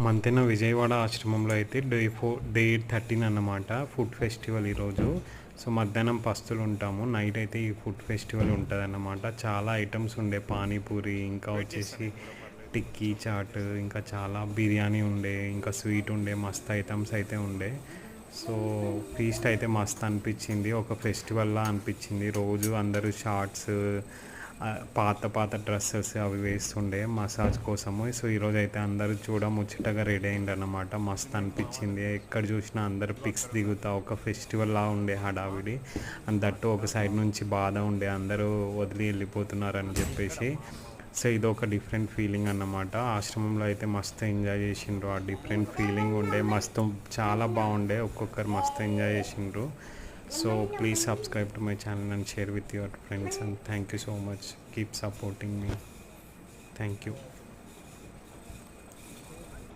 మంతెన విజయవాడ ఆశ్రమంలో అయితే డే 13 అన్నమాట ఫుడ్ ఫెస్టివల్ ఈరోజు. సో మధ్యాహ్నం పస్తులు ఉంటాము, నైట్ అయితే ఈ ఫుడ్ ఫెస్టివల్ ఉంటుంది అన్నమాట. చాలా ఐటమ్స్ ఉండే, పానీపూరి, ఇంకా వచ్చేసి టిక్కీ చాట్, ఇంకా చాలా బిర్యానీ ఉండే, ఇంకా స్వీట్ ఉండే, మస్తు ఐటమ్స్ అయితే ఉండే. సో ఫీస్ట్ అయితే మస్తు అనిపించింది, ఒక ఫెస్టివల్లా అనిపించింది. రోజు అందరూ షార్ట్స్, పాత పాత డ్రెస్సెస్ అవి వేస్తుండే మసాజ్ కోసము. సో ఈరోజు అయితే అందరూ ముచ్చటగా రెడీ అయింది అన్నమాట. మస్తు అనిపించింది, ఎక్కడ చూసినా అందరు పిక్స్ దిగుతా, ఒక ఫెస్టివల్లా ఉండే హడావిడి. అండ్ దట్టు ఒక సైడ్ నుంచి బాధ ఉండే, అందరూ వదిలి వెళ్ళిపోతున్నారని చెప్పేసి. సో ఇది ఒక డిఫరెంట్ ఫీలింగ్ అన్నమాట. ఆశ్రమంలో అయితే మస్తు ఎంజాయ్ చేసిండ్రు, ఆ డిఫరెంట్ ఫీలింగ్ ఉండే, మస్తు చాలా బాగుండే, ఒక్కొక్కరు మస్తు ఎంజాయ్ చేసిండ్రు. So please subscribe to my channel and share with your friends, and thank you so much. Keep supporting me. Thank you.